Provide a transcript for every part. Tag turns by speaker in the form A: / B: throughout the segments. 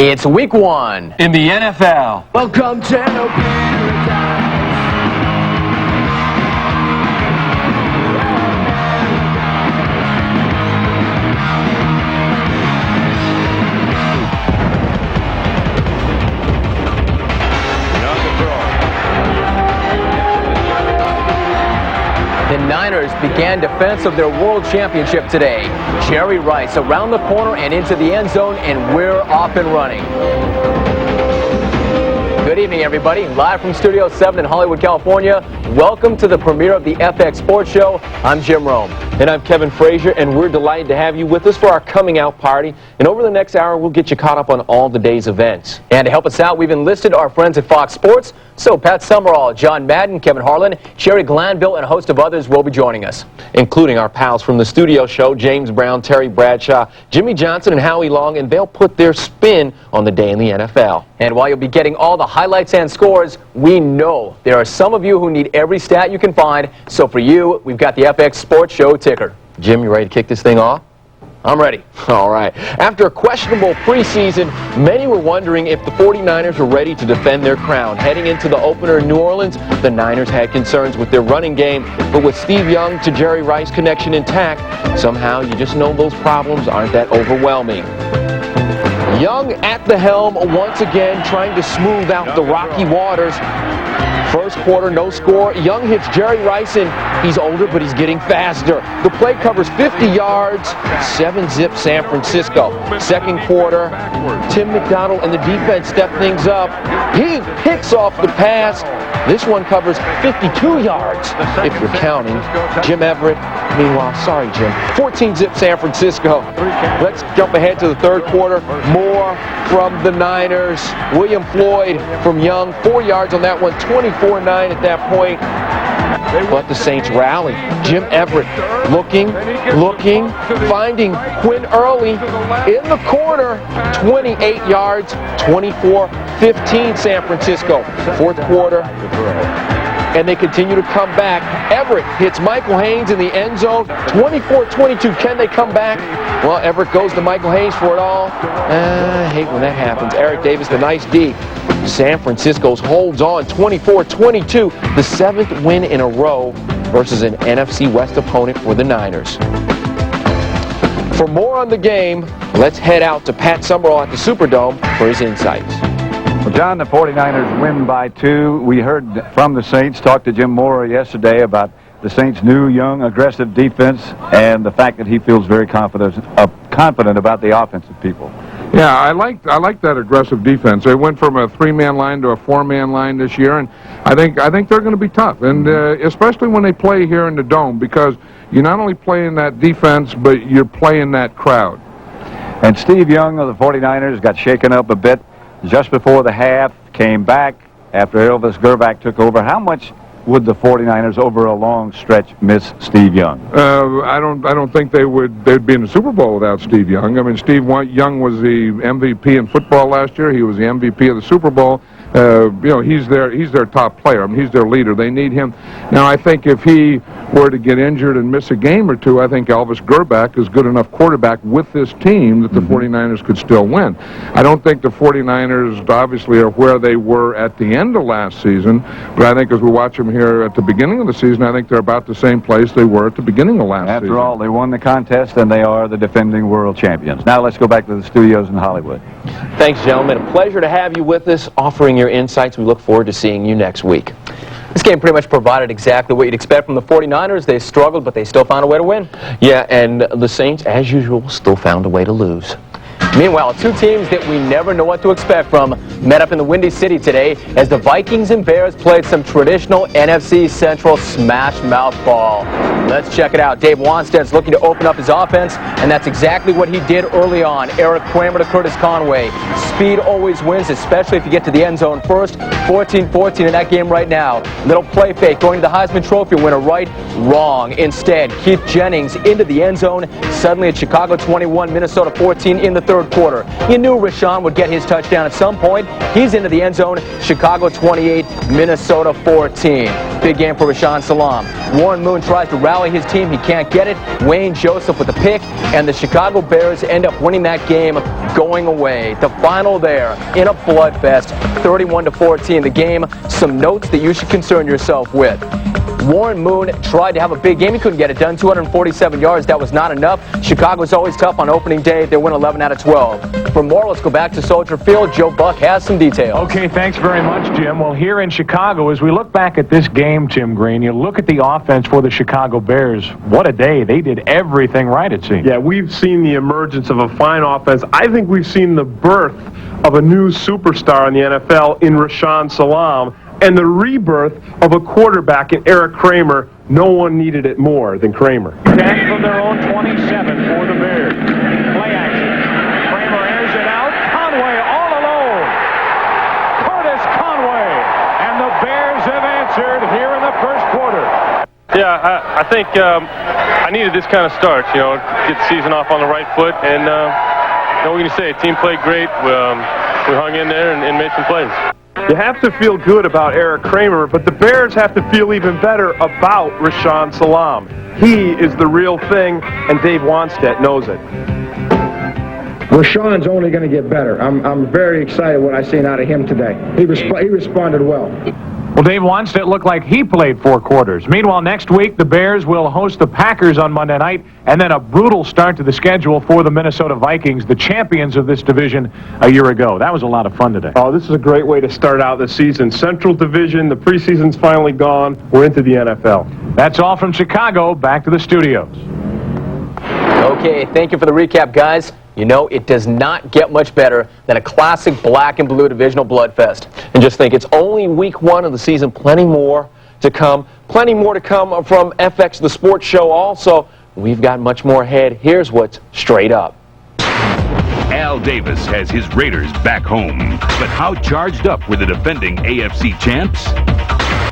A: It's week 1
B: in the NFL.
A: Welcome to No Paradise. The Niners began defense of their world championship today. Jerry Rice around the corner and into the end zone, and we're off and running. Good evening, everybody. Live from Studio 7 in Hollywood, California. Welcome to the premiere of the FX Sports Show. I'm Jim Rome.
B: And I'm Kevin Frazier, and we're delighted to have you with us for our coming out party. And over the next hour, we'll get you caught up on all the day's events.
A: And to help us out, we've enlisted our friends at Fox Sports. So Pat Summerall, John Madden, Kevin Harlan, Sherry Glanville, and a host of others will be joining us.
B: Including our pals from the studio show, James Brown, Terry Bradshaw, Jimmy Johnson, and Howie Long, and they'll put their spin on the day in the NFL.
A: And while you'll be getting all the highlights and scores, we know there are some of you who need every stat you can find. So for you, we've got the FX Sports Show ticker.
B: Jim, you ready to kick this thing off?
A: I'm ready.
B: All right. After a questionable preseason, many were wondering if the 49ers were ready to defend their crown. Heading into the opener in New Orleans, the Niners had concerns with their running game, but with Steve Young to Jerry Rice connection intact, somehow you just know those problems aren't that overwhelming. Young at the helm once again, trying to smooth out the rocky waters. First quarter, no score. Young hits Jerry Rice, and he's older, but he's getting faster. The play covers 50 yards, 7-zip San Francisco. Second quarter, Tim McDonald and the defense step things up. He picks off the pass. This one covers 52 yards, if you're counting. Jim Everett, meanwhile, sorry, Jim, 14-zip San Francisco. Let's jump ahead to the third quarter. More from the Niners. William Floyd from Young, 4 yards on that one, 24-9 at that point. But the Saints rally. Jim Everett looking, finding Quinn Early in the corner, 28 yards, 24-15 San Francisco. Fourth quarter, and they continue to come back. Everett hits Michael Haynes in the end zone, 24-22. Can they come back? Well, Everett goes to Michael Haynes for it all. I hate when that happens. Eric Davis, the nice D. San Francisco's holds on, 24-22, the 7th win in a row versus an NFC West opponent for the Niners. For more on the game, let's head out to Pat Summerall at the Superdome for his insights.
C: Well, John, the 49ers win by 2. We heard from the Saints, talked to Jim Mora yesterday about the Saints' new, young, aggressive defense and the fact that he feels very confident about the offensive people.
D: Yeah, I like that aggressive defense. They went from a 3-man line to a 4-man line this year, and I think they're going to be tough, and especially when they play here in the Dome, because you're not only playing that defense, but you're playing that crowd.
C: And Steve Young of the 49ers got shaken up a bit just before the half, came back after Elvis Grbac took over. How much would the 49ers over a long stretch miss Steve Young?
D: I don't think they'd be in the Super Bowl without Steve Young. I mean, Steve Young was the MVP in football last year. He was the MVP of the Super Bowl. He's their top player. I mean, he's their leader. They need him. Now, I think if he were to get injured and miss a game or two, I think Elvis Grbac is good enough quarterback with this team that the 49ers could still win. I don't think the 49ers obviously are where they were at the end of last season, but I think as we watch them here at the beginning of the season, I think they're about the same place they were at the beginning of last season.
C: After all, they won the contest, and they are the defending world champions. Now let's go back to the studios in Hollywood.
B: Thanks, gentlemen. A pleasure to have you with us, offering your insights. We look forward to seeing you next week.
A: This game pretty much provided exactly what you'd expect from the 49ers. They struggled, but they still found a way to win.
B: Yeah, and the Saints, as usual, still found a way to lose.
A: Meanwhile, two teams that we never know what to expect from met up in the Windy City today as the Vikings and Bears played some traditional NFC Central smash mouth ball. Let's check it out. Dave Wanstead's looking to open up his offense, and that's exactly what he did early on. Eric Kramer to Curtis Conway. Speed always wins, especially if you get to the end zone first. 14-14 in that game right now. Little play fake going to the Heisman Trophy winner, right? Wrong. Instead, Keith Jennings into the end zone. Suddenly it's Chicago 21, Minnesota 14 in the third third quarter. You knew Rashawn would get his touchdown at some point. He's into the end zone. Chicago 28, Minnesota 14. Big game for Rashaan Salaam. Warren Moon tries to rally his team. He can't get it. Wayne Joseph with the pick, and the Chicago Bears end up winning that game going away. The final there in a bloodfest, 31-14. The game, some notes that you should concern yourself with. Warren Moon tried to have a big game. He couldn't get it done. 247 yards. That was not enough. Chicago's always tough on opening day. They win 11 out of 12. For more, let's go back to Soldier Field. Joe Buck has some details.
E: Okay, thanks very much, Jim. Well, here in Chicago, as we look back at this game, Tim Green, you look at the offense for the Chicago Bears. What a day. They did everything right, it seems.
F: Yeah, we've seen the emergence of a fine offense. I think we've seen the birth of a new superstar in the NFL in Rashaan Salaam, and the rebirth of a quarterback in Eric Kramer. No one needed it more than Kramer.
E: 10 from their own 27 for the Bears. Play action. Kramer airs it out. Conway all alone. Curtis Conway. And the Bears have answered here in the first quarter.
G: Yeah, I think I needed this kind of start, get the season off on the right foot. And what can you say? Team played great. We hung in there and made some plays.
F: You have to feel good about Eric Kramer, but the Bears have to feel even better about Rashaan Salaam. He is the real thing, and Dave Wannstedt knows it.
H: Rashawn's only going to get better. I'm very excited what I seen out of him today. He responded well.
E: Well, Dave Wannstedt looked like he played 4 quarters. Meanwhile, next week, the Bears will host the Packers on Monday night, and then a brutal start to the schedule for the Minnesota Vikings, the champions of this division a year ago. That was a lot of fun today.
F: Oh, this is a great way to start out the season. Central Division, the preseason's finally gone. We're into the NFL.
E: That's all from Chicago. Back to the studios.
A: Okay, thank you for the recap, guys. You know, it does not get much better than a classic black and blue divisional bloodfest.
B: And just think, it's only week 1 of the season. Plenty more to come. Plenty more to come from FX, the sports show also. We've got much more ahead. Here's what's straight up.
I: Al Davis has his Raiders back home. But how charged up were the defending AFC champs?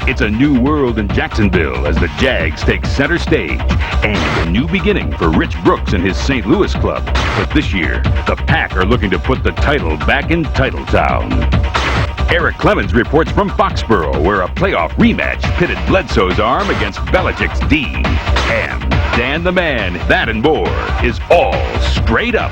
I: It's a new world in Jacksonville as the Jags take center stage. And a new beginning for Rich Brooks and his St. Louis club. But this year, the Pack are looking to put the title back in Titletown. Eric Clemens reports from Foxborough, where a playoff rematch pitted Bledsoe's arm against Belichick's D. And Dan the Man, that and more, is all straight up.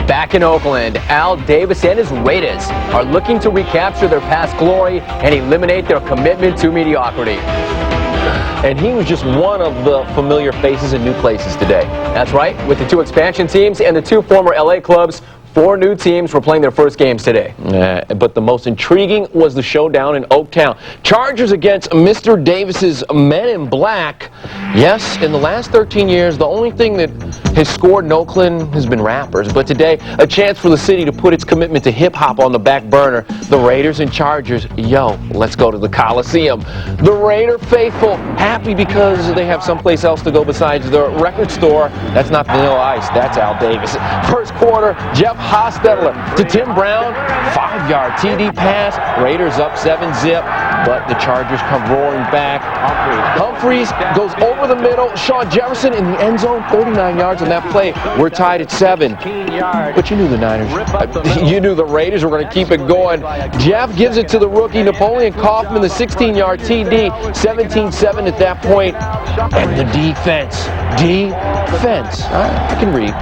A: Back in Oakland, Al Davis and his Raiders are looking to recapture their past glory and eliminate their commitment to mediocrity.
B: And he was just one of the familiar faces in new places today.
A: That's right. With the 2 expansion teams and the 2 former LA clubs, 4 new teams were playing their first games today.
B: But the most intriguing was the showdown in Oaktown. Chargers against Mr. Davis's Men in Black. Yes, in the last 13 years, the only thing that has scored in Oakland has been rappers. But today, a chance for the city to put its commitment to hip-hop on the back burner. The Raiders and Chargers, yo, let's go to the Coliseum. The Raider faithful, happy because they have someplace else to go besides the record store. That's not Vanilla Ice, that's Al Davis. First quarter, Jeff Hostetler to Tim Brown, 5-yard TD pass. Raiders up 7-zip, but the Chargers come roaring back. Humphreys goes over the middle. Sean Jefferson in the end zone, 39 yards on that play. We're tied at 7. But you knew the Niners. You knew the Raiders were going to keep it going. Jeff gives it to the rookie Napoleon Kaufman, the 16-yard TD, 17-7 at that point. And the defense. I can read.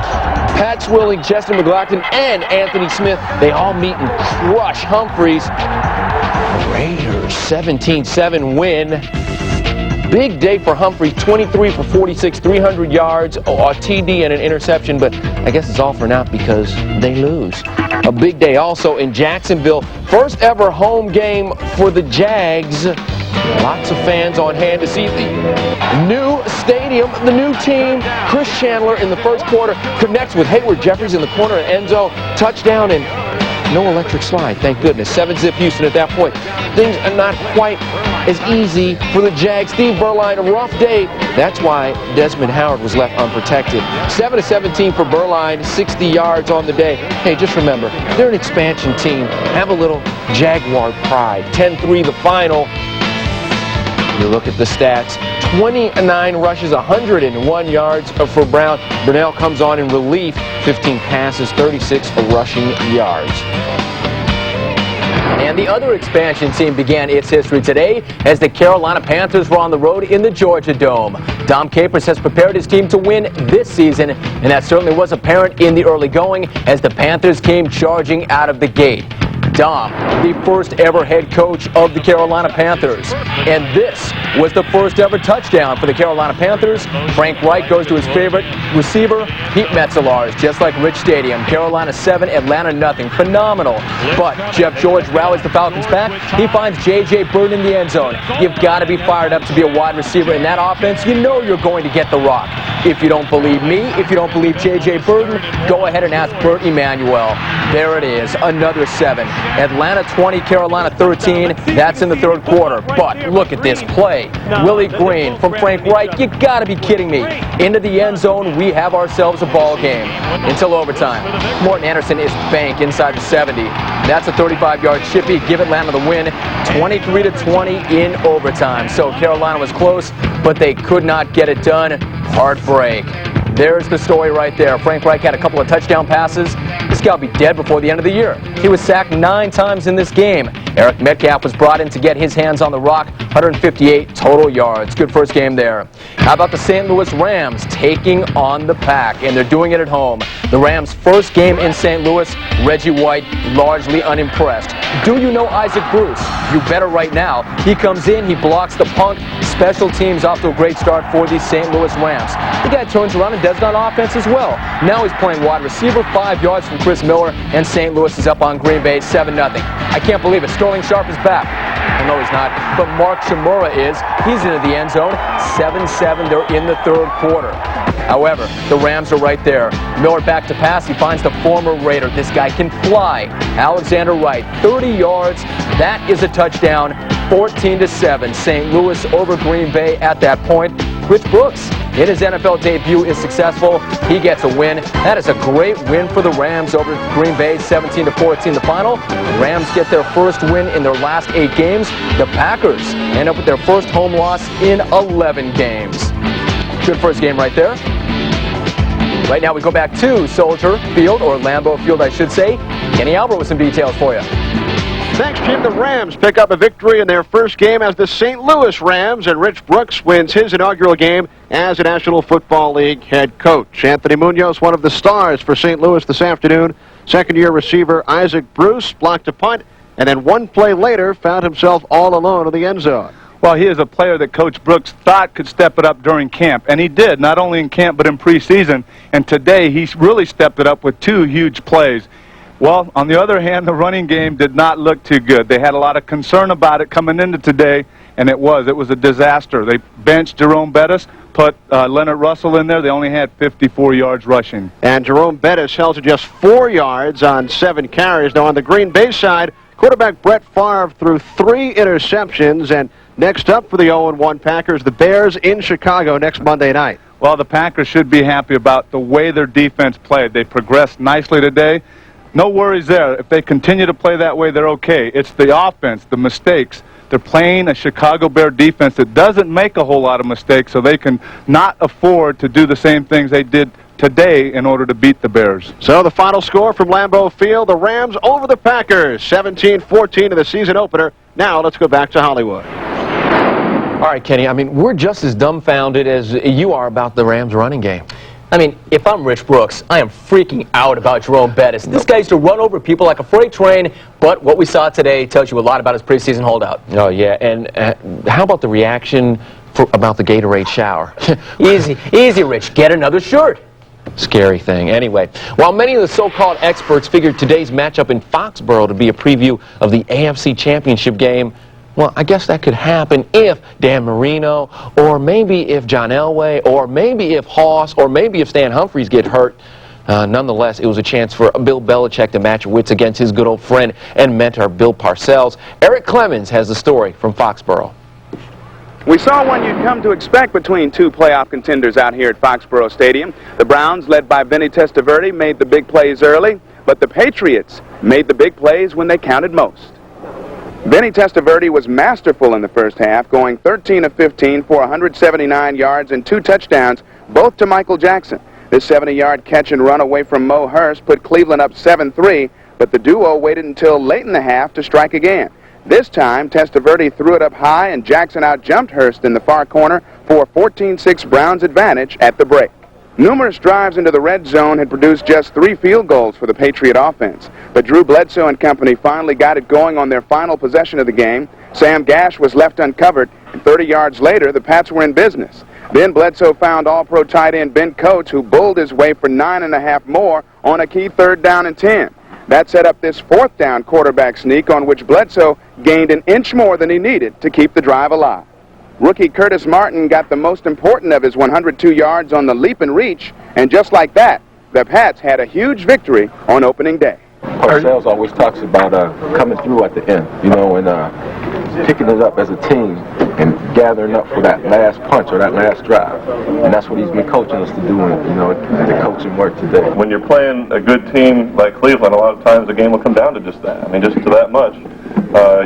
B: Pat Swilling, Chester McLaughlin, and Anthony Smith, they all meet and crush Humphreys. Raiders 17-7 win. Big day for Humphreys, 23 for 46, 300 yards, a TD and an interception, but I guess it's all for naught because they lose. A big day also in Jacksonville. First ever home game for the Jags. Lots of fans on hand to see the new stadium, the new team. Chris Chandler in the first quarter connects with Hayward Jeffries in the corner of end zone. Touchdown, and No electric slide, thank goodness. 7-zip Houston at that point. Things are not quite as easy for the Jags. Steve Berline, a rough day. That's why Desmond Howard was left unprotected. 7-17 for Berline, 60 yards on the day. Hey, just remember, they're an expansion team. Have a little Jaguar pride. 10-3 the final. You look at the stats. 29 rushes, 101 yards for Brown. Burnell comes on in relief. 15 passes, 36 rushing yards.
A: And the other expansion team began its history today as the Carolina Panthers were on the road in the Georgia Dome. Dom Capers has prepared his team to win this season, and that certainly was apparent in the early going as the Panthers came charging out of the gate. Dom, the first ever head coach of the Carolina Panthers. And this was the first ever touchdown for the Carolina Panthers. Frank Reich goes to his favorite receiver, Pete Metzelaars, just like Rich Stadium. Carolina 7, Atlanta nothing. Phenomenal. But Jeff George rallies the Falcons back. He finds J.J. Bird in the end zone. You've got to be fired up to be a wide receiver in that offense. You know you're going to get the rock. If you don't believe me, if you don't believe J.J. Burton, go ahead and ask Bert Emanuel. There it is, another 7. Atlanta 20, Carolina 13. That's in the third quarter. But look at this play. Willie Green from Frank Reich. You got to be kidding me. Into the end zone, we have ourselves a ball game. Until overtime. Morton Anderson is banked inside the 70. That's a 35-yard chippy. Give Atlanta the win. 23-20 in overtime. So Carolina was close, but they could not get it done. Heartbreak. There's the story right there. Frank Reich had a couple of touchdown passes. This guy will be dead before the end of the year. He was sacked 9 times in this game. Eric Metcalf was brought in to get his hands on the rock. 158 total yards. Good first game there. How about the St. Louis Rams taking on the Pack? And they're doing it at home. The Rams' first game in St. Louis, Reggie White largely unimpressed. Do you know Isaac Bruce? You better right now. He comes in, he blocks the punt. Special teams off to a great start for the St. Louis Rams. The guy turns around and does it on offense as well. Now he's playing wide receiver, 5 yards from Chris Miller, and St. Louis is up on Green Bay 7-0. I can't believe it. Sterling Sharp is back. Well, no, he's not. But Mark Chmura is. He's into the end zone. 7-7. They're in the third quarter. However, the Rams are right there. Miller back to pass. He finds the former Raider. This guy can fly. Alexander Wright, 30 yards. That is a touchdown. 14-7. St. Louis over Green Bay at that point. Rich Brooks, in his NFL debut, is successful. He gets a win. That is a great win for the Rams over Green Bay, 17-14 the final. The Rams get their first win in their last 8 games. The Packers end up with their first home loss in 11 games. Good first game right there. Right now we go back to Soldier Field, or Lambeau Field, I should say. Kenny Albert with some details for you.
J: Thanks, Jim. The Rams pick up a victory in their first game as the St. Louis Rams, and Rich Brooks wins his inaugural game as a National Football League head coach. Anthony Munoz, one of the stars for St. Louis this afternoon. Second-year receiver Isaac Bruce blocked a punt, and then one play later found himself all alone in the end zone.
C: Well, he is a player that Coach Brooks thought could step it up during camp, and he did, not only in camp but in preseason. And today he really stepped it up with 2 huge plays. Well, on the other hand, the running game did not look too good. They had a lot of concern about it coming into today, and it was a disaster. They benched Jerome Bettis, put Leonard Russell in there. They only had 54 yards rushing.
J: And Jerome Bettis held to just 4 yards on 7 carries. Now on the Green Bay side, quarterback Brett Favre threw 3 interceptions. And next up for the 0-1 Packers, the Bears in Chicago next Monday night.
C: Well, the Packers should be happy about the way their defense played. They progressed nicely today. No worries there. If they continue to play that way, they're okay. It's the offense, the mistakes. They're playing a Chicago Bear defense that doesn't make a whole lot of mistakes, so they can not afford to do the same things they did today in order to beat the Bears.
J: So the final score from Lambeau Field, the Rams over the Packers, 17-14 in the season opener. Now let's go back to Hollywood.
B: All right, Kenny, I mean, we're just as dumbfounded as you are about the Rams running game.
A: I mean, if I'm Rich Brooks, I am freaking out about Jerome Bettis. This guy used to run over people like a freight train, but what we saw today tells you a lot about his preseason holdout.
B: Oh, yeah, and how about the reaction about the Gatorade shower?
A: Easy, Rich. Get another shirt.
B: Scary thing. Anyway, while many of the so-called experts figured today's matchup in Foxborough to be a preview of the AFC Championship game, well, I guess that could happen if Dan Marino, or maybe if John Elway, or maybe if Hoss, or maybe if Stan Humphries get hurt. Nonetheless, it was a chance for Bill Belichick to match wits against his good old friend and mentor, Bill Parcells. Eric Clemens has the story from Foxborough.
K: We saw one you'd come to expect between two playoff contenders out here at Foxborough Stadium. The Browns, led by Vinny Testaverde, made the big plays early, but the Patriots made the big plays when they counted most. Vinny Testaverde was masterful in the first half, going 13 of 15 for 179 yards and 2 touchdowns, both to Michael Jackson. This 70-yard catch and run away from Mo Hurst put Cleveland up 7-3, but the duo waited until late in the half to strike again. This time, Testaverde threw it up high, and Jackson out-jumped Hurst in the far corner for a 14-6 Browns advantage at the break. Numerous drives into the red zone had produced just 3 field goals for the Patriot offense, but Drew Bledsoe and company finally got it going on their final possession of the game. Sam Gash was left uncovered, and 30 yards later, the Pats were in business. Then Bledsoe found All-Pro tight end Ben Coates, who bowled his way for 9.5 more on a key 3rd down and 10. That set up this 4th down quarterback sneak on which Bledsoe gained an inch more than he needed to keep the drive alive. Rookie Curtis Martin got the most important of his 102 yards on the leap and reach, and just like that, the Pats had a huge victory on opening day.
L: Parcells always talks about coming through at the end, and picking it up as a team and gathering up for that last punch or that last drive. And that's what he's been coaching us to do, the coaching work today.
G: When you're playing a good team like Cleveland, a lot of times the game will come down to just that. I mean, just to that much.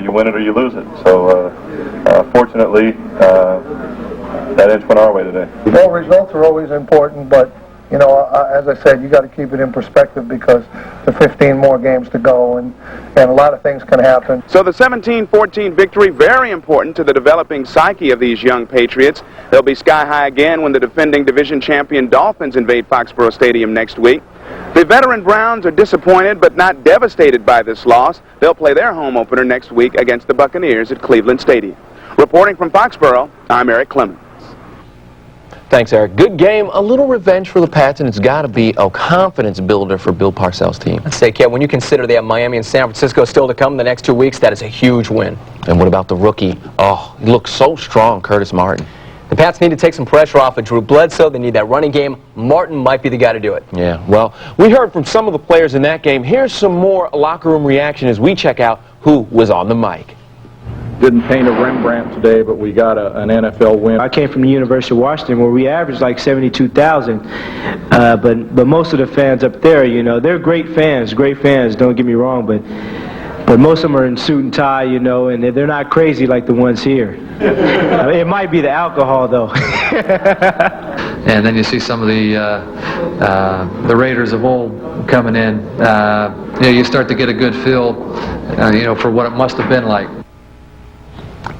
G: You win it or you lose it. So, fortunately, that inch went our way today.
M: Well, results are always important, but as I said, you got to keep it in perspective because there are 15 more games to go, and a lot of things can happen.
K: So the 17-14 victory, very important to the developing psyche of these young Patriots. They'll be sky high again when the defending division champion Dolphins invade Foxborough Stadium next week. The veteran Browns are disappointed but not devastated by this loss. They'll play their home opener next week against the Buccaneers at Cleveland Stadium. Reporting from Foxborough, I'm Eric Clemens.
B: Thanks, Eric. Good game. A little revenge for the Pats, and it's got to be a confidence builder for Bill Parcells' team.
A: I'd say, Ken, when you consider they have Miami and San Francisco still to come in the next 2 weeks, that is a huge win.
B: And what about the rookie? Oh, he looks so strong, Curtis Martin.
A: The Pats need to take some pressure off of Drew Bledsoe. They need that running game. Martin might be the guy to do it.
B: Yeah, well, we heard from some of the players in that game. Here's some more locker room reaction as we check out who was on the mic.
N: Didn't paint a Rembrandt today, but we got an NFL win.
O: I came from the University of Washington, where we averaged like 72,000. But most of the fans up there, they're great fans, don't get me wrong, but most of them are in suit and tie, and they're not crazy like the ones here. It might be the alcohol, though.
P: And then you see some of the Raiders of old coming in. You start to get a good feel, for what it must have been like.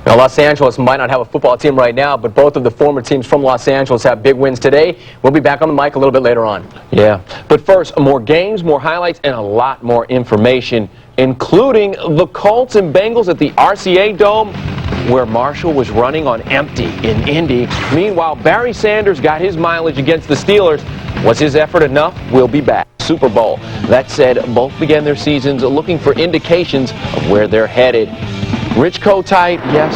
A: Now, Los Angeles might not have a football team right now, but both of the former teams from Los Angeles have big wins today. We'll be back on the mic a little bit later on.
B: Yeah, but first, more games, more highlights, and a lot more information, including the Colts and Bengals at the RCA Dome, where Marshall was running on empty in Indy. Meanwhile, Barry Sanders got his mileage against the Steelers. Was his effort enough? We'll be back. Super Bowl. That said, both began their seasons looking for indications of where they're headed. Rich Kotite, yes,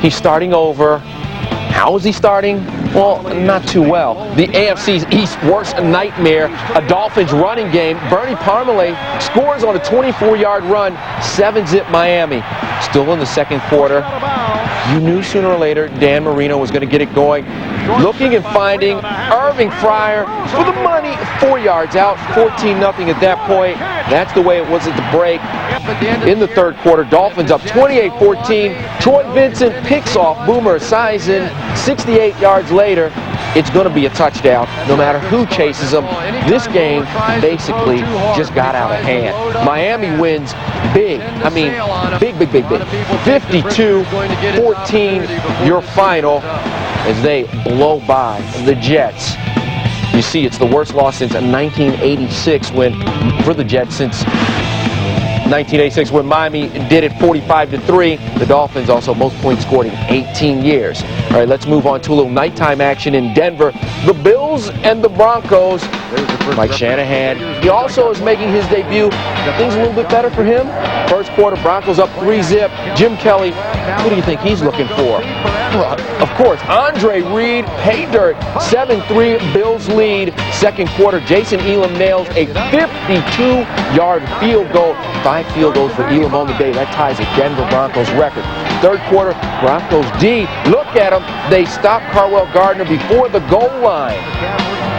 B: he's starting over. How is he starting? Well, not too well. The AFC's East worst nightmare, a Dolphins running game. Bernie Parmalee scores on a 24-yard run, 7-zip Miami. Still in the second quarter. You knew sooner or later Dan Marino was going to get it going. Looking and finding Irving Fryer for the money, 4 yards out, 14-0 at that point. That's the way it was at the break. In the third quarter, Dolphins up 28-14. Troy Vincent picks off Boomer Esiason. 68 yards later, it's going to be a touchdown no matter who chases them. This game basically just got out of hand. Miami wins big. I mean, big. 52-14, your final, as they blow by the Jets. You see, it's the worst loss since 1986 when, for the Jets, since 1986, when Miami did it 45-3. The Dolphins also most points scored in 18 years. All right, let's move on to a little nighttime action in Denver. The Bills and the Broncos. Mike Shanahan, he also is making his debut. Things a little bit better for him. First quarter, Broncos up 3-zip. Jim Kelly, who do you think he's looking for? Well, of course, Andre Reed, pay dirt, 7-3, Bills lead. Second quarter, Jason Elam nails a 52-yard field goal. 5 field goals for Elam on the day. That ties a Denver Broncos record. Third quarter, Broncos D, look at them. They stop Carwell Gardner before the goal line.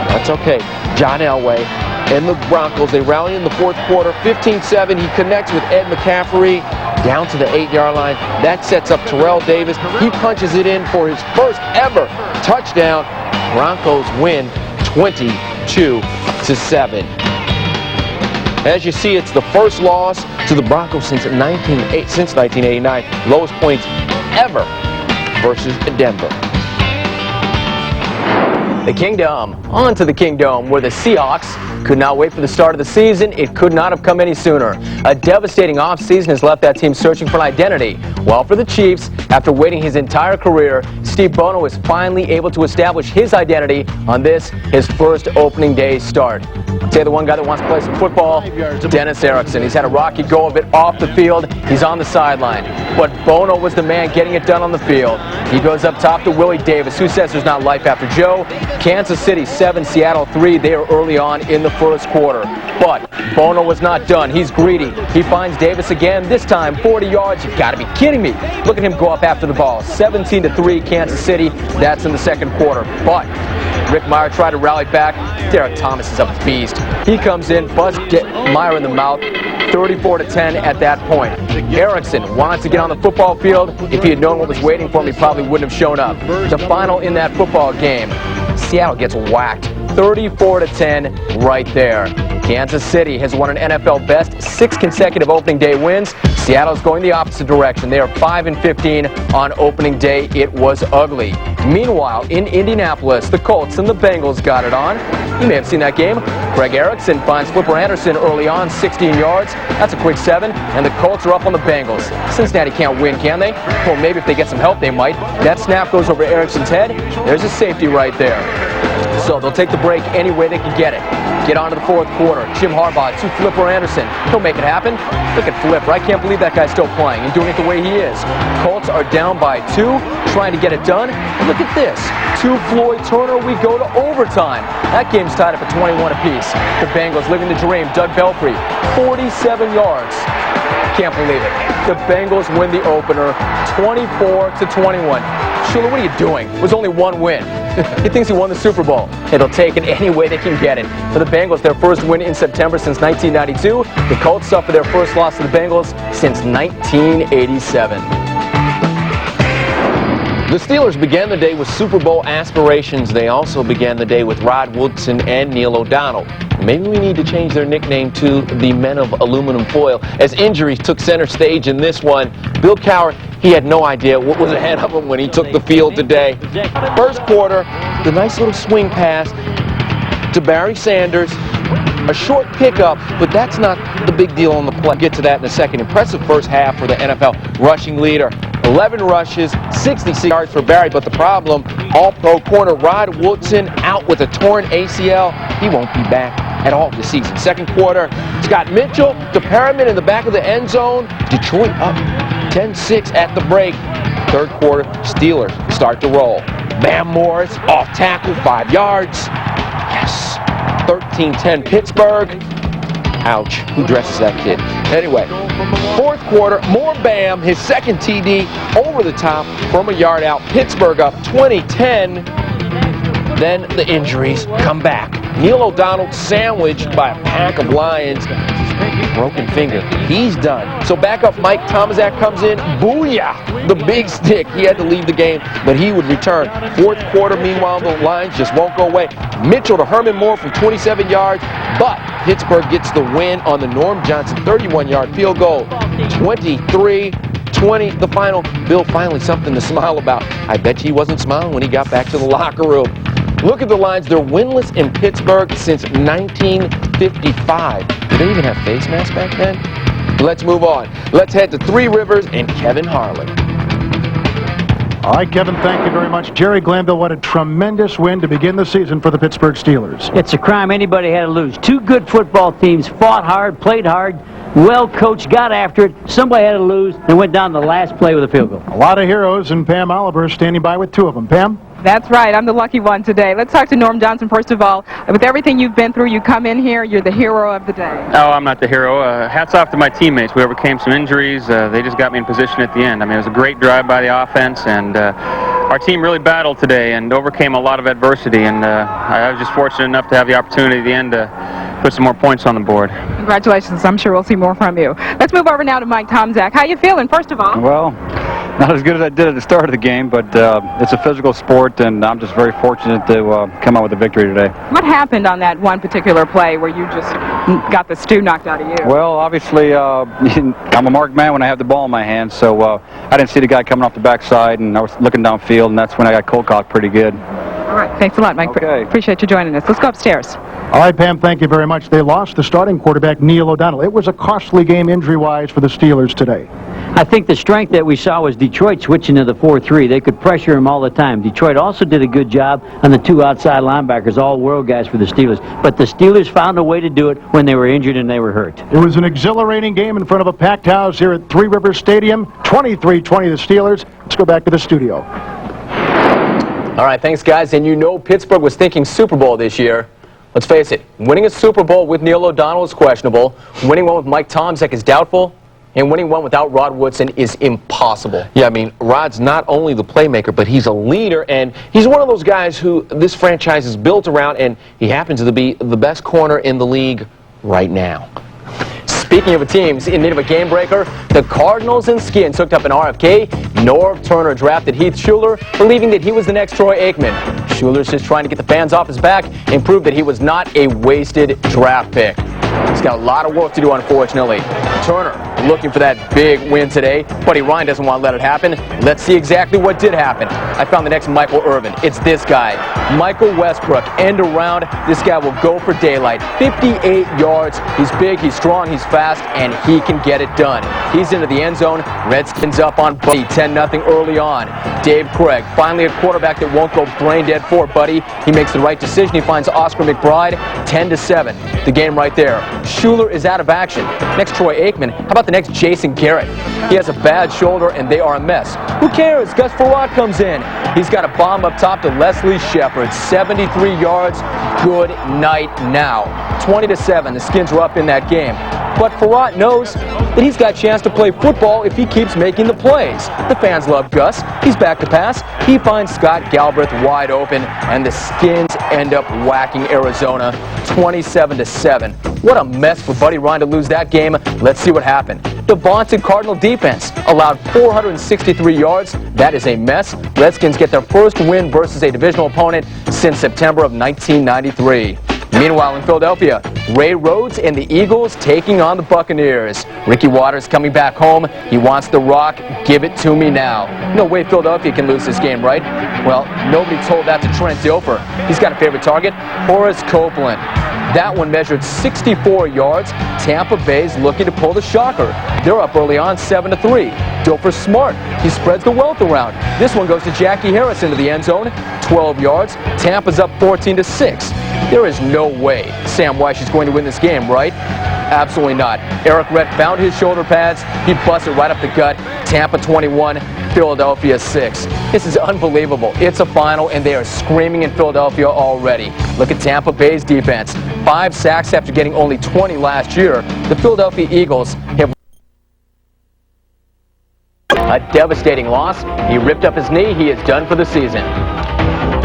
B: That's okay. John Elway and the Broncos, they rally in the fourth quarter. 15-7, he connects with Ed McCaffrey down to the 8-yard line. That sets up Terrell Davis. He punches it in for his first ever touchdown. Broncos win 22-7. As you see, it's the first loss to the Broncos since 1989. Lowest points ever versus Denver.
A: The Kingdom, on to the Kingdom, where the Seahawks could not wait for the start of the season. It could not have come any sooner. A devastating offseason has left that team searching for an identity. Well, for the Chiefs, after waiting his entire career, Steve Bono is finally able to establish his identity on this, his first opening day start. I'll tell you the one guy that wants to play some football, Dennis Erickson. He's had a rocky go of it off the field. He's on the sideline. But Bono was the man getting it done on the field. He goes up top to Willie Davis, who says there's not life after Joe. Kansas City 7, Seattle 3. They are early on in the first quarter. But Bono was not done. He's greedy. He finds Davis again, this time 40 yards. You've got to be kidding me. Look at him go up after the ball. 17-3, Kansas City. That's in the second quarter. But Rick Meyer tried to rally back. Derek Thomas is up to beast. He comes in, busts Meyer in the mouth. 34-10 at that point. Erickson wants to get on the football field. If he had known what was waiting for him, he probably wouldn't have shown up. The final in that football game, Seattle gets whacked. 34-10 right there. Kansas City has won an NFL best 6 consecutive opening day wins. Seattle's going the opposite direction. They are 5-15 on opening day. It was ugly. Meanwhile, in Indianapolis, the Colts and the Bengals got it on. You may have seen that game. Craig Erickson finds Flipper Anderson early on, 16 yards. That's a quick 7, and the Colts are up on the Bengals. Cincinnati can't win, can they? Well, maybe if they get some help, they might. That snap goes over Erickson's head. There's a safety right there. So they'll take the break any way they can get it. Get on to the fourth quarter. Jim Harbaugh to Flipper Anderson. He'll make it happen. Look at Flipper. I can't believe that guy's still playing and doing it the way he is. Colts are down by 2, trying to get it done. And look at this. To Floyd Turner, we go to overtime. That game's tied up at 21 apiece. The Bengals living the dream. Doug Belfry, 47 yards. Can't believe it. The Bengals win the opener, 24-21. Shula, what are you doing? It was only 1 win. He thinks he won the Super Bowl. It'll take it any way they can get it. For the Bengals, their first win in September since 1992. The Colts suffer their first loss to the Bengals since 1987.
B: The Steelers began the day with Super Bowl aspirations. They also began the day with Rod Woodson and Neil O'Donnell. Maybe we need to change their nickname to the Men of Aluminum Foil, as injuries took center stage in this one. Bill Cowher, he had no idea what was ahead of him when he took the field today. First quarter, the nice little swing pass to Barry Sanders. A short pickup, but that's not the big deal on the play. I'll get to that in a second. Impressive first half for the NFL rushing leader. 11 rushes, 66 yards for Barry, but the problem, all-pro corner Rod Woodson out with a torn ACL. He won't be back at all this season. Second quarter, Scott Mitchell to Perriman in the back of the end zone. Detroit up 10-6 at the break. Third quarter, Steelers start to roll. Bam Morris off tackle, 5 yards. Yes. 13-10 Pittsburgh. Ouch. Who dresses that kid? Anyway, fourth quarter, more Bam, his second TD over the top from a yard out. Pittsburgh up 20-10. Then the injuries come back. Neil O'Donnell sandwiched by a pack of Lions. Broken finger. He's done. So backup Mike Tomaszak comes in. Booyah! The big stick. He had to leave the game, but he would return. Fourth quarter, meanwhile, the Lions just won't go away. Mitchell to Herman Moore from 27 yards, but Pittsburgh gets the win on the Norm Johnson 31-yard field goal. 23-20, the final. Bill, finally something to smile about. I bet he wasn't smiling when he got back to the locker room. Look at the Lions. They're winless in Pittsburgh since 1955. Did they even have face masks back then? Let's move on. Let's head to Three Rivers and Kevin Harlan.
Q: All right, Kevin, thank you very much. Jerry Glanville, what a tremendous win to begin the season for the Pittsburgh Steelers.
R: It's a crime anybody had to lose. Two good football teams fought hard, played hard, well coached, got after it. Somebody had to lose and went down to the last play with a field goal.
Q: A lot of heroes, and Pam Oliver is standing by with two of them. Pam?
S: That's right. I'm the lucky one today. Let's talk to Norm Johnson first of all. With everything you've been through, you come in here, you're the hero of the day.
T: Oh, I'm not the hero. Hats off to my teammates. We overcame some injuries. They just got me in position at the end. I mean, it was a great drive by the offense, and our team really battled today and overcame a lot of adversity, and I was just fortunate enough to have the opportunity at the end to put some more points on the board.
S: Congratulations. I'm sure we'll see more from you. Let's move over now to Mike Tomczak. How you feeling, first of all?
N: Well, not as good as I did at the start of the game, but it's a physical sport, and I'm just very fortunate to come out with a victory today.
S: What happened on that one particular play where you just got the stew knocked out of you?
N: Well, obviously, I'm a marked man when I have the ball in my hands, so I didn't see the guy coming off the backside, and I was looking downfield, and that's when I got cold cocked pretty good.
S: All right. Thanks a lot, Mike.
N: Okay.
S: Appreciate you joining us. Let's go upstairs.
Q: All right, Pam, thank you very much. They lost the starting quarterback, Neil O'Donnell. It was a costly game injury-wise for the Steelers today.
R: I think the strength that we saw was Detroit switching to the 4-3. They could pressure him all the time. Detroit also did a good job on the two outside linebackers, all world guys for the Steelers. But the Steelers found a way to do it when they were injured and they were hurt.
Q: It was an exhilarating game in front of a packed house here at Three Rivers Stadium. 23-20 the Steelers. Let's go back to the studio.
A: All right, thanks, guys. And you know Pittsburgh was thinking Super Bowl this year. Let's face it, winning a Super Bowl with Neil O'Donnell is questionable. Winning one with Mike Tomczak is doubtful. And winning one without Rod Woodson is impossible.
B: Yeah, I mean, Rod's not only the playmaker, but he's a leader, and he's one of those guys who this franchise is built around, and he happens to be the best corner in the league right now.
A: Speaking of teams in need of a game breaker, the Cardinals and Skins hooked up an RFK. Norv Turner drafted Heath Shuler, believing that he was the next Troy Aikman. Shuler's just trying to get the fans off his back and prove that he was not a wasted draft pick. He's got a lot of work to do, unfortunately. Turner looking for that big win today. Buddy Ryan doesn't want to let it happen. Let's see exactly what did happen. I found the next Michael Irvin. It's this guy, Michael Westbrook. End around. This guy will go for daylight. 58 yards. He's big, he's strong, he's fast, and he can get it done. He's into the end zone. Redskins up on Buddy, 10-0 early on. Dave Craig, finally a quarterback that won't go brain dead for Buddy. He makes the right decision. He finds Oscar McBride, 10-7. The game right there. Shuler is out of action. Next, Troy Aikman. How about the next Jason Garrett? He has a bad shoulder, and they are a mess. Who cares? Gus Farad comes in. He's got a bomb up top to Leslie Shepard. 73 yards. Good night now. 20-7. The Skins were up in that game. But Farad knows that he's got a chance to play football if he keeps making the plays. The fans love Gus. He's back to pass. He finds Scott Galbraith wide open, and the Skins end up whacking Arizona 27-7. What a mess for Buddy Ryan to lose that game. Let's see what happened. The vaunted Cardinal defense allowed 463 yards. That is a mess. Redskins get their first win versus a divisional opponent since September of 1993. Meanwhile, in Philadelphia, Ray Rhodes and the Eagles taking on the Buccaneers. Ricky Watters coming back home. He wants the rock. Give it to me now. No way Philadelphia can lose this game, right? Well, nobody told that to Trent Dilfer. He's got a favorite target, Horace Copeland. That one measured 64 yards. Tampa Bay's looking to pull the shocker. They're up early on, 7-3. Dilfer's smart. He spreads the wealth around. This one goes to Jackie Harris into the end zone, 12 yards. Tampa's up 14-6. There is no way Sam Weiss is going to win this game, right? Absolutely not. Eric Rett found his shoulder pads. He busted right up the gut. Tampa 21, Philadelphia 6. This is unbelievable. It's a final, and they are screaming in Philadelphia already. Look at Tampa Bay's defense. 5 sacks after getting only 20 last year. The Philadelphia Eagles have a devastating loss. He ripped up his knee. He is done for the season.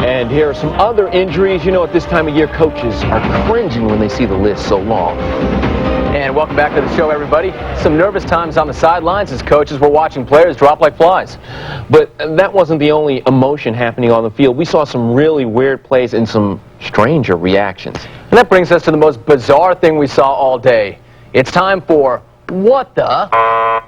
B: And here are some other injuries. You know, at this time of year, coaches are cringing when they see the list so long.
A: And welcome back to the show, everybody. Some nervous times on the sidelines as coaches were watching players drop like flies.
B: But that wasn't the only emotion happening on the field. We saw some really weird plays and some stranger reactions.
A: And that brings us to the most bizarre thing we saw all day. It's time for What the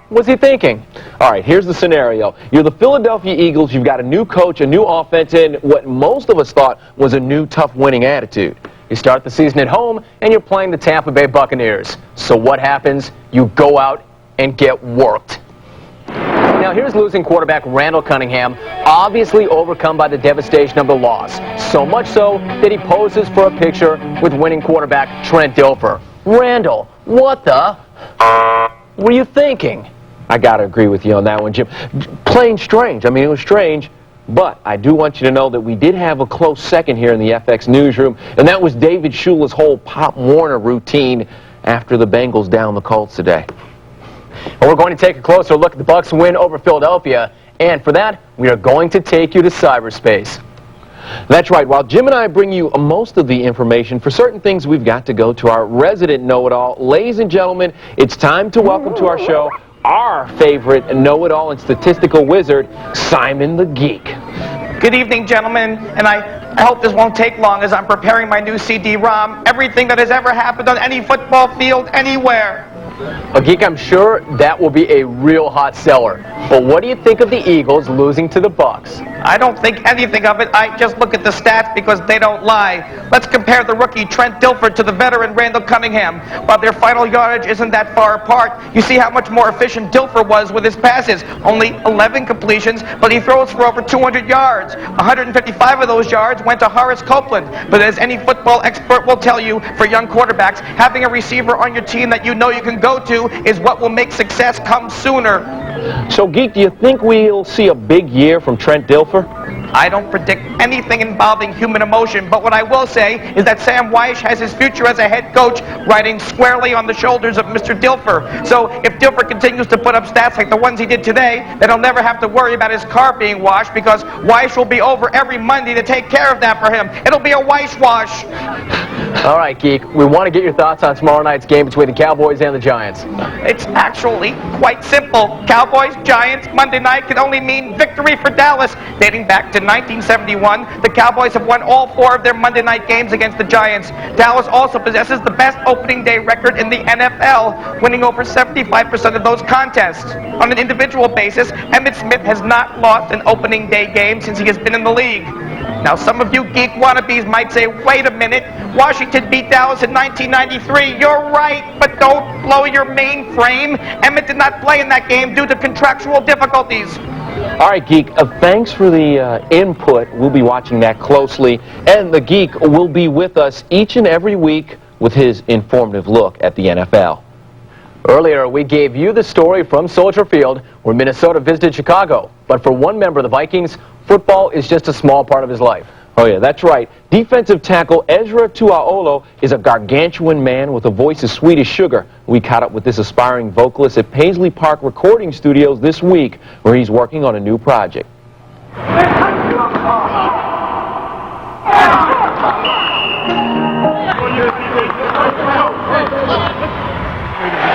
A: was he thinking?
B: All right, here's the scenario. You're the Philadelphia Eagles. You've got a new coach, a new offense, and what most of us thought was a new tough winning attitude.
A: You start the season at home, and you're playing the Tampa Bay Buccaneers. So what happens? You go out and get worked. Now here's losing quarterback Randall Cunningham, obviously overcome by the devastation of the loss. So much so that he poses for a picture with winning quarterback Trent Dilfer. Randall, what the were you thinking?
B: I got to agree with you on that one, Jim. Plain strange. I mean, it was strange, but I do want you to know that we did have a close second here in the FX newsroom, and that was David Shula's whole Pop Warner routine after the Bengals downed the Colts today.
A: Well, we're going to take a closer look at the Bucs win over Philadelphia, and for that, we are going to take you to cyberspace.
B: That's right. While Jim and I bring you most of the information, for certain things we've got to go to our resident know-it-all. Ladies and gentlemen, it's time to welcome to our show our favorite know-it-all and statistical wizard, Simon the Geek.
U: Good evening, gentlemen, and I hope this won't take long as I'm preparing my new CD-ROM, everything that has ever happened on any football field anywhere.
A: Geek, I'm sure that will be a real hot seller. But what do you think of the Eagles losing to the Bucs?
U: I don't think anything of it. I just look at the stats because they don't lie. Let's compare the rookie Trent Dilfer to the veteran Randall Cunningham. While their final yardage isn't that far apart, you see how much more efficient Dilfer was with his passes. Only 11 completions, but he throws for over 200 yards. 155 of those yards went to Horace Copeland. But as any football expert will tell you, for young quarterbacks, having a receiver on your team that you know you can go to is what will make success come sooner.
B: So, Geek, do you think we'll see a big year from Trent Dilfer?
U: I don't predict anything involving human emotion, but what I will say is that Sam Weish has his future as a head coach riding squarely on the shoulders of Mr. Dilfer. So if Dilfer continues to put up stats like the ones he did today, then he'll never have to worry about his car being washed because Weish will be over every Monday to take care of that for him. It'll be a Weish wash.
A: All right, Geek, we want to get your thoughts on tomorrow night's game between the Cowboys and the Giants.
U: It's actually quite simple. Cowboys, Giants, Monday night can only mean victory for Dallas. Dating back to 1971, the Cowboys have won all 4 of their Monday night games against the Giants. Dallas also possesses the best opening day record in the NFL, winning over 75% of those contests. On an individual basis, Emmitt Smith has not lost an opening day game since he has been in the league. Now, some of you geek wannabes might say, wait a minute, Washington beat Dallas in 1993. You're right, but don't blow your mainframe. Emmitt did not play in that game due to contractual difficulties.
B: All right, Geek, thanks for the input. We'll be watching that closely. And the Geek will be with us each and every week with his informative look at the NFL.
A: Earlier, we gave you the story from Soldier Field where Minnesota visited Chicago. But for one member of the Vikings, football is just a small part of his life.
B: Oh, yeah, that's right. Defensive tackle Ezra Tuaolo is a gargantuan man with a voice as sweet as sugar. We caught up with this aspiring vocalist at Paisley Park Recording Studios this week, where he's working on a new project.
D: He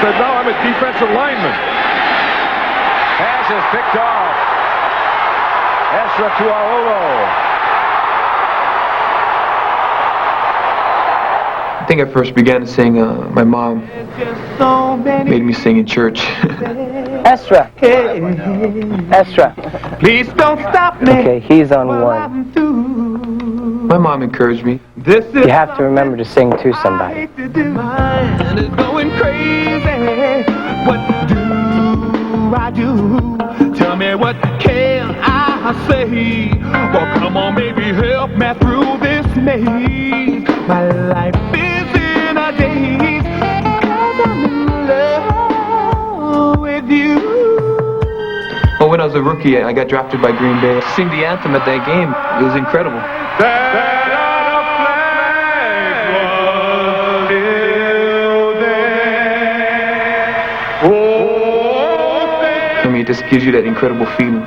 D: said, no, I'm a defensive lineman.
C: Pass is picked off. Ezra Tuaolo.
V: I think I first began to sing, my mom made me sing in church.
W: Ezra. Ezra.
U: Please don't stop me.
W: Okay, he's on 1.
V: My mom encouraged me.
W: You have to remember to sing to somebody.
U: Mine is going crazy. What do I do? Tell me what can I say? Well, come on, baby, help me through this maze. My life is in a daze because I'm in love with you.
V: Well, when I was a rookie, I got drafted by Green Bay. To sing the anthem at that game, it was incredible. I mean, it just gives you that incredible feeling,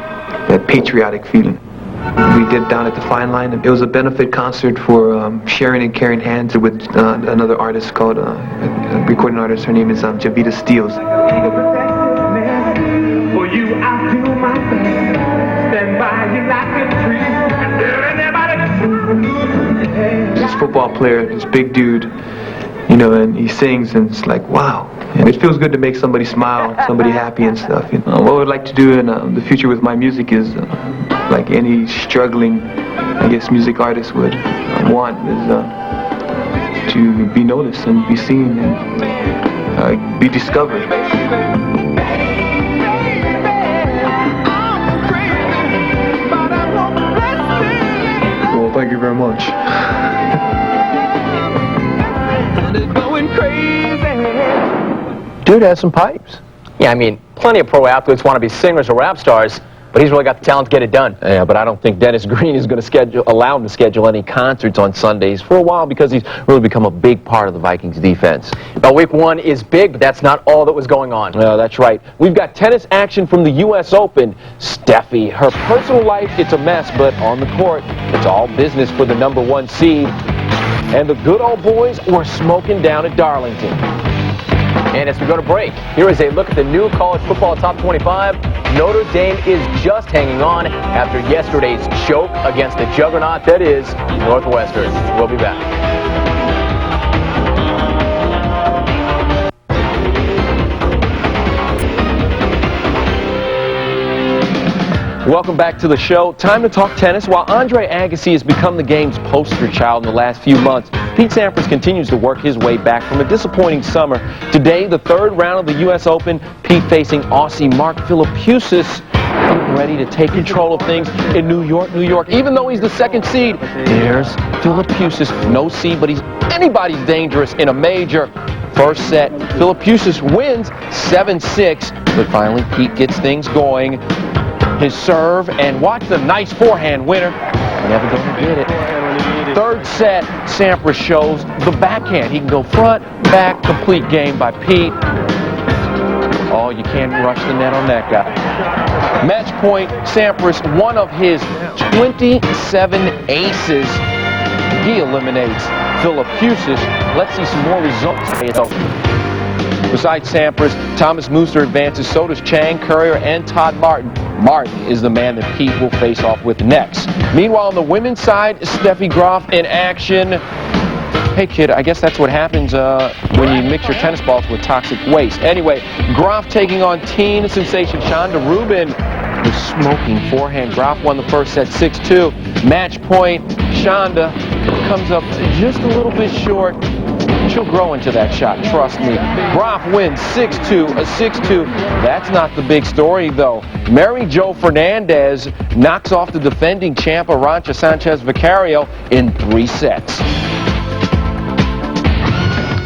V: that patriotic feeling. We did Down at the Fine Line. It was a benefit concert for Sharing and Caring Hands with another artist called, a recording artist. Her name is Javita Steels.
U: For you, I'll do my best. Stand by you like a tree.
V: This football player, this big dude, you know, and he sings, and it's like, wow. And it feels good to make somebody smile, somebody happy and stuff. You know, what I would like to do in the future with my music is, like any struggling, I guess, music artist would want, is to be noticed and be seen and be discovered.
B: Dude has some pipes.
A: Yeah, I mean, plenty of pro athletes want to be singers or rap stars, but he's really got the talent to get it done.
B: Yeah, but I don't think Dennis Green is going to allow him to schedule any concerts on Sundays for a while because he's really become a big part of the Vikings defense.
A: Well, week 1 is big, but that's not all that was going on.
B: That's right. We've got tennis action from the U.S. Open. Steffi, her personal life, it's a mess, but on the court, it's all business for the #1 seed. And the good old boys were smoking down at Darlington.
A: And as we go to break, here is a look at the new college football top 25. Notre Dame is just hanging on after yesterday's choke against the juggernaut that is Northwestern. We'll be back.
B: Welcome back to the show. Time to talk tennis. While Andre Agassi has become the game's poster child in the last few months, Pete Sampras continues to work his way back from a disappointing summer. Today, the third round of the U.S. Open, Pete facing Aussie Mark Philippoussis, getting ready to take control of things in New York, New York. Even though he's the second seed, there's Philippoussis, no seed, but anybody's dangerous in a major. First set, Philippoussis wins 7-6, but finally Pete gets things going. His serve, and watch the nice forehand winner. Never going to get it. Third set, Sampras shows the backhand. He can go front, back, complete game by Pete. Oh, you can't rush the net on that guy. Match point, Sampras, one of his 27 aces. He eliminates Philippoussis. Let's see some more results. It's over. Besides Sampras, Thomas Muster advances, so does Chang, Courier, and Todd Martin. Martin is the man that Pete will face off with next. Meanwhile, on the women's side, Steffi Graf in action. Hey, kid, I guess that's what happens when you mix your tennis balls with toxic waste. Anyway, Graf taking on teen sensation Shonda Rubin. The smoking forehand. Graf won the first set 6-2. Match point, Shonda comes up just a little bit short. She'll grow into that shot, trust me. Graf wins 6-2, a 6-2. That's not the big story, though. Mary Jo Fernandez knocks off the defending champ Arantxa Sanchez Vicario in 3 sets.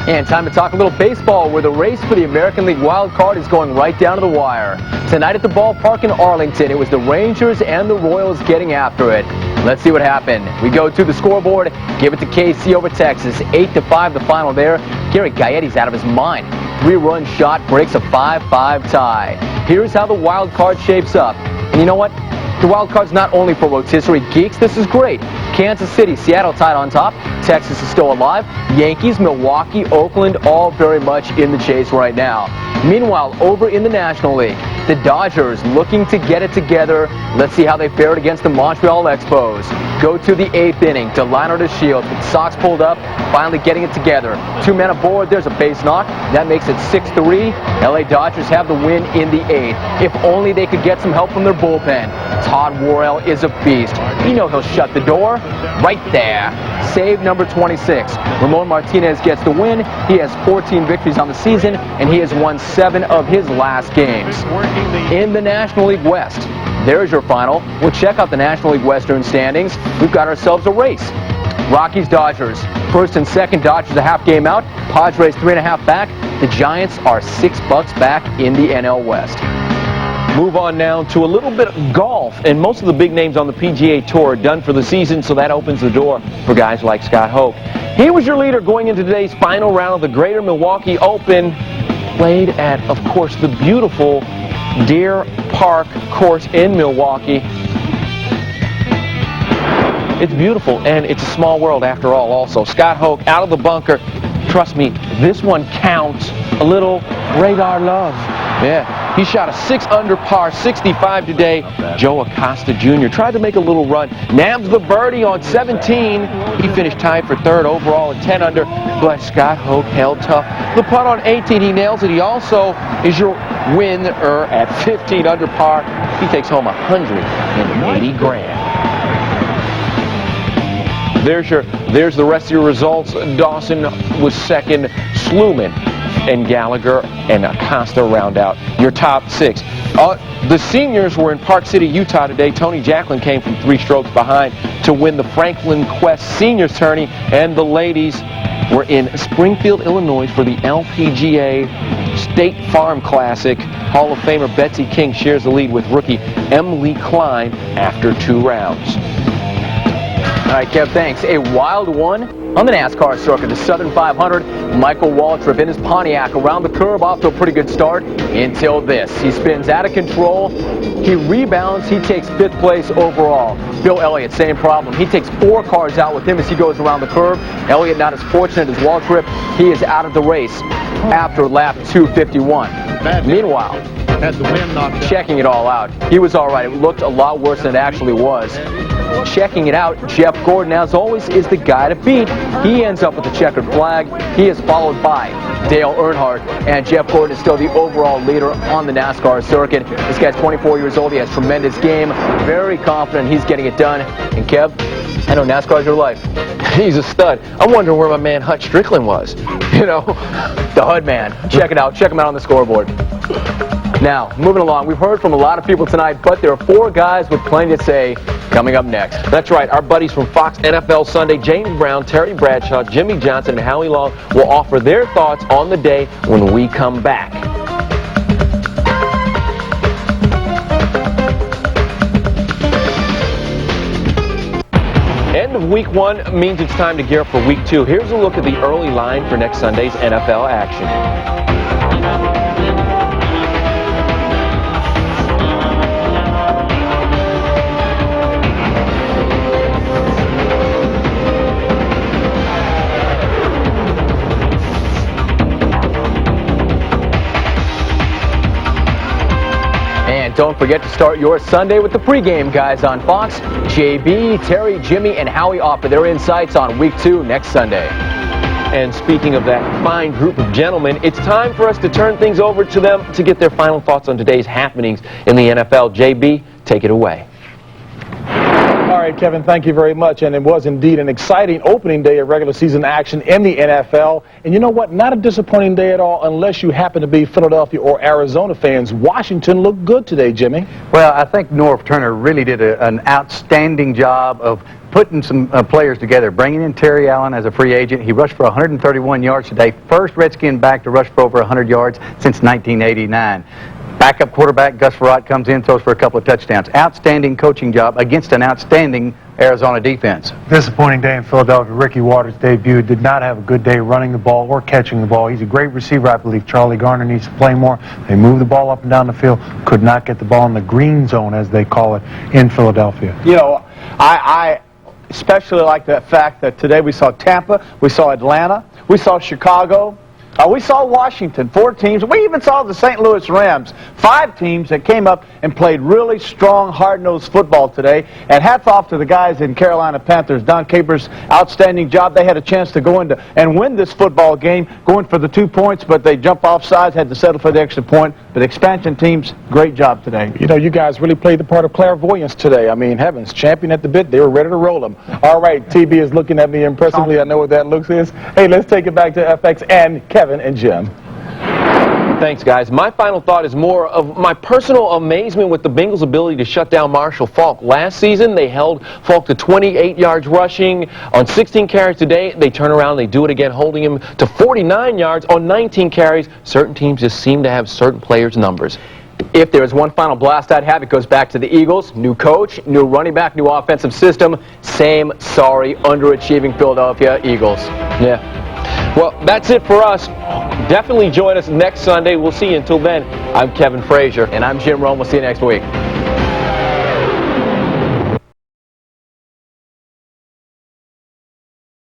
A: And time to talk a little baseball, where the race for the American League wild card is going right down to the wire. Tonight at the ballpark in Arlington, it was the Rangers and the Royals getting after it. Let's see what happened. We go to the scoreboard, give it to KC over Texas, 8-5 the final there. Gary Gaetti's out of his mind. 3-run shot breaks a 5-5 tie. Here's how the wild card shapes up. And you know what? The wild card's not only for rotisserie geeks, this is great. Kansas City, Seattle tied on top. Texas is still alive. Yankees, Milwaukee, Oakland, all very much in the chase right now. Meanwhile, over in the National League, the Dodgers looking to get it together. Let's see how they fared against the Montreal Expos. Go to the 8th inning. Delino to Shields with the Sox pulled up, finally getting it together. 2 men aboard. There's a base knock. That makes it 6-3. LA Dodgers have the win in the 8th. If only they could get some help from their bullpen. Todd Worrell is a beast. You know he'll shut the door right there. Save number 26. Ramon Martinez gets the win. He has 14 victories on the season, and he has won 7 of his last games. In the National League West, there's your final. We'll check out the National League Western standings. We've got ourselves a race. Rockies, Dodgers. First and second, Dodgers a half game out. Padres 3.5 back. The Giants are $6 back in the NL West.
B: Move on now to a little bit of golf, and most of the big names on the PGA Tour are done for the season, so that opens the door for guys like Scott Hoch. He was your leader going into today's final round of the Greater Milwaukee Open, played at, of course, the beautiful Deer Park course in Milwaukee. It's beautiful, and it's a small world after all also. Scott Hoch out of the bunker. Trust me, this one counts. A little radar love. Yeah, he shot a 6-under par 65 today. Joe Acosta Jr. tried to make a little run. Nabs the birdie on 17. He finished tied for 3rd overall at 10-under, but Scott Hoch held tough. The putt on 18, he nails it. He also is your winner at 15 under par. He takes home $180 grand. There's the rest of your results. Dawson was second. Sluman and Gallagher and Acosta round out your top 6. The seniors were in Park City, Utah today. Tony Jacklin came from 3 strokes behind to win the Franklin Quest Seniors Tourney, and the ladies We're in Springfield, Illinois for the LPGA State Farm Classic. Hall of Famer Betsy King shares the lead with rookie Emily Klein after 2 rounds.
A: All right, Kev, thanks. A wild one on the NASCAR circuit, the Southern 500. Michael Waltrip in his Pontiac around the curve, off to a pretty good start until this. He spins out of control. He rebounds. He takes 5th place overall. Bill Elliott, same problem. He takes 4 cars out with him as he goes around the curve. Elliott not as fortunate as Waltrip. He is out of the race after lap 251. Meanwhile,
Q: had the wind knocked out.
A: Checking it all out, he was all right. It looked a lot worse than it actually was. Checking it out, Jeff Gordon, as always, is the guy to beat. He ends up with the checkered flag. He is followed by Dale Earnhardt, and Jeff Gordon is still the overall leader on the NASCAR circuit. This guy's 24 years old. He has tremendous game. Very confident he's getting it done. And Kev, I know NASCAR's your life.
B: He's a stud. I'm wondering where my man Hutch Strickland was. You know,
A: the Hud man. Check it out. Check him out on the scoreboard. Now, moving along, we've heard from a lot of people tonight, but there are 4 guys with plenty to say coming up next.
B: That's right. Our buddies from Fox NFL Sunday, James Brown, Terry Bradshaw, Jimmy Johnson, and Howie Long will offer their thoughts on the day when we come back. End of week 1 means it's time to gear up for week 2. Here's a look at the early line for next Sunday's NFL action.
A: Don't forget to start your Sunday with the pregame guys on Fox. JB, Terry, Jimmy, and Howie offer their insights on week 2 next Sunday.
B: And speaking of that fine group of gentlemen, it's time for us to turn things over to them to get their final thoughts on today's happenings in the NFL. JB, take it away.
E: All right, Kevin, thank you very much. And it was indeed an exciting opening day of regular season action in the NFL. And you know what? Not a disappointing day at all unless you happen to be Philadelphia or Arizona fans. Washington looked good today, Jimmy.
F: Well, I think Norv Turner really did an outstanding job of putting some players together, bringing in Terry Allen as a free agent. He rushed for 131 yards today. First Redskin back to rush for over 100 yards since 1989. Backup quarterback Gus Frerotte comes in, throws for a couple of touchdowns. Outstanding coaching job against an outstanding Arizona defense.
H: Disappointing day in Philadelphia. Ricky Waters debuted, did not have a good day running the ball or catching the ball. He's a great receiver. I believe Charlie Garner needs to play more. They move the ball up and down the field. Could not get the ball in the green zone, as they call it, in Philadelphia.
E: You know, I especially like the fact that today we saw Tampa, we saw Atlanta, we saw Chicago, we saw Washington, 4 teams. We even saw the St. Louis Rams, 5 teams that came up and played really strong, hard-nosed football today. And hats off to the guys in Carolina Panthers. Don Capers, outstanding job. They had a chance to go into and win this football game, going for the 2 points, but they jumped off sides, had to settle for the extra point. But expansion teams, great job today. You know, you guys really played the part of clairvoyance today. I mean, heavens, champion at the bit. They were ready to roll them. All right, TB is looking at me impressively. I know what that looks is. Hey, let's take it back to FX and Kevin and Jim.
B: Thanks, guys. My final thought is more of my personal amazement with the Bengals' ability to shut down Marshall Faulk. Last season, they held Faulk to 28 yards rushing on 16 carries today. They turn around, they do it again, holding him to 49 yards on 19 carries. Certain teams just seem to have certain players' numbers.
A: If there is one final blast I'd have, it goes back to the Eagles. New coach, new running back, new offensive system. Same sorry, underachieving Philadelphia Eagles.
B: Yeah. Well, that's it for us. Definitely join us next Sunday. We'll see you. Until then, I'm Kevin Frazier.
A: And I'm Jim Rome. We'll see you next week.